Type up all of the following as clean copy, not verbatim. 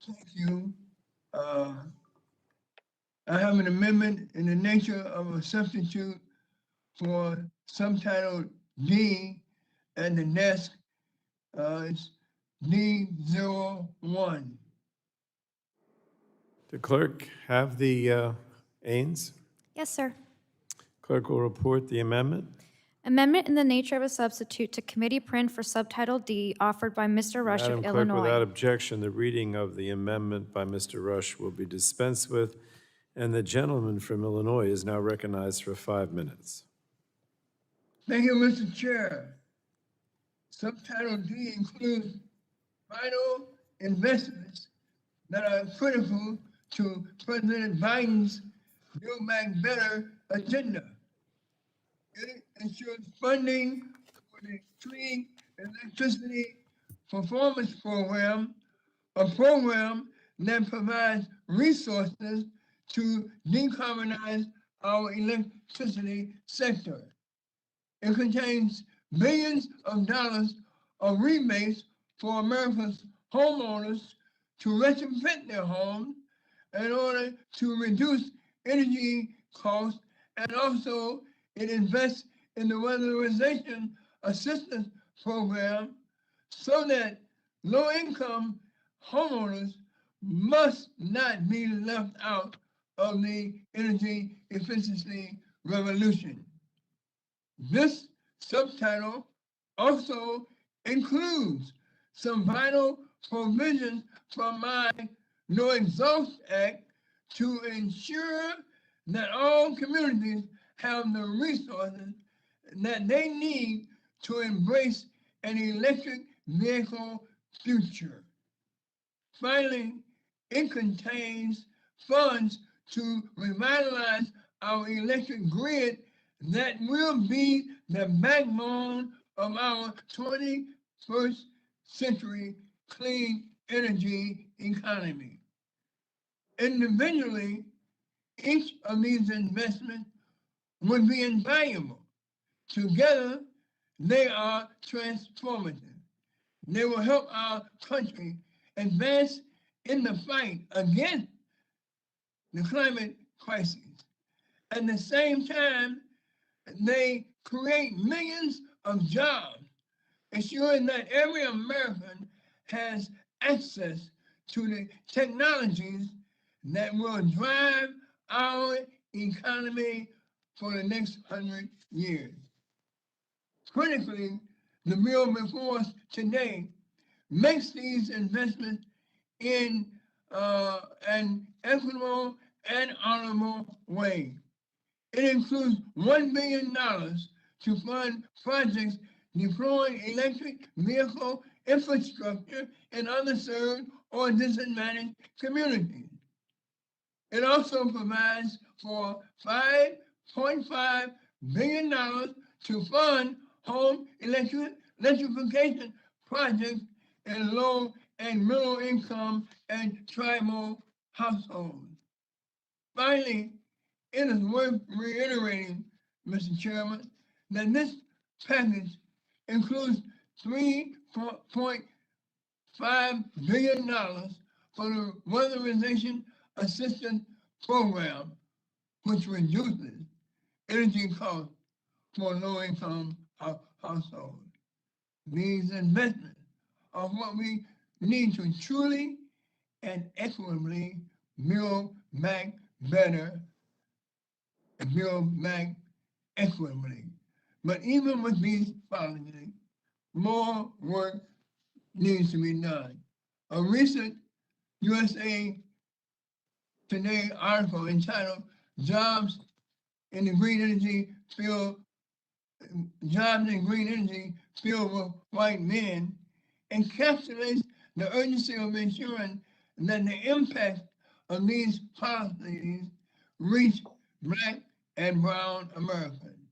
Thank you. Uh, I have an amendment in the nature of a substitute for subtitle D and the desk. It's D01. The clerk have the Ains. Yes, sir. Clerk will report the amendment. Amendment in the nature of a substitute to committee print for subtitle D offered by Mr. Rush of Madam Clerk, without Illinois. objection, the reading of the amendment by Mr. Rush will be dispensed with, and the gentleman from Illinois is now recognized for 5 minutes. Thank you, Mr. Chair. Subtitle D includes vital investments that are critical to President Biden's Build Back Better agenda. It ensures funding for the Clean Electricity Performance Program, a program that provides resources to decarbonize our electricity sector. It contains billions of dollars of rebates for America's homeowners to retrofit their homes in order to reduce energy costs, and also it invests in the weatherization assistance program so that low-income homeowners must not be left out of the energy efficiency revolution. This subtitle also includes some vital provisions from my No Exhaust Act to ensure that all communities have the resources that they need to embrace an electric vehicle future. Finally, it contains funds to revitalize our electric grid that will be the backbone of our 21st century clean energy economy. Individually, each of these investments would be invaluable. Together, they are transformative. They will help our country advance in the fight against the climate crisis. At the same time, they create millions of jobs, ensuring that every American has access to the technologies that will drive our economy for the next 100 years. Critically, the bill before us today makes these investments in an equitable and honorable way. It includes $1 billion to fund projects deploying electric vehicle infrastructure in underserved or disadvantaged communities. It also provides for $5.5 billion to fund home electrification projects in low and middle income and tribal households. Finally, it is worth reiterating, Mr. Chairman, that this package includes $3.5 billion for the weatherization assistance program, which reduces energy costs for low-income households. These investments are what we need to truly and equitably build back better and build back equitably. But even with these policies, more work needs to be done. A recent USA Today article entitled Jobs in the Green Energy Field, Jobs in Green Energy Field with White Men encapsulates the urgency of ensuring that the impact of these policies reach Black and brown Americans.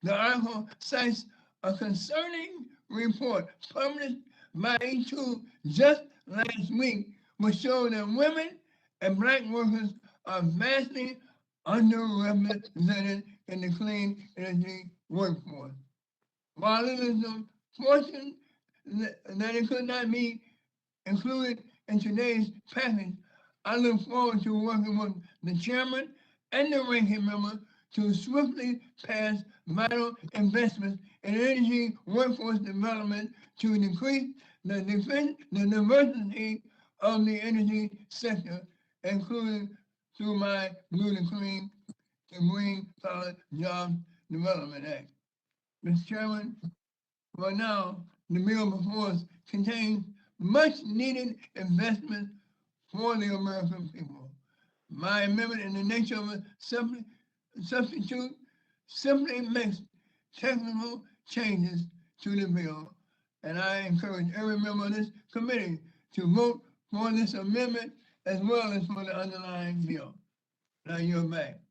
The article cites a concerning report published by E2 just last week, which showed that women and Black workers are vastly underrepresented in the clean energy workforce. While it is unfortunate that it could not be included in today's package, I look forward to working with the chairman and the ranking member to swiftly pass vital investments in energy workforce development to decrease the diversity of the energy sector, including through my Blue to Clean to Green Collar Jobs Development Act. Mr. Chairman, for now, the bill before us contains much needed investment for the American people. My amendment in the nature of a substitute simply makes technical changes to the bill, and I encourage every member of this committee to vote for this amendment as well as for the underlying bill. Now you're back.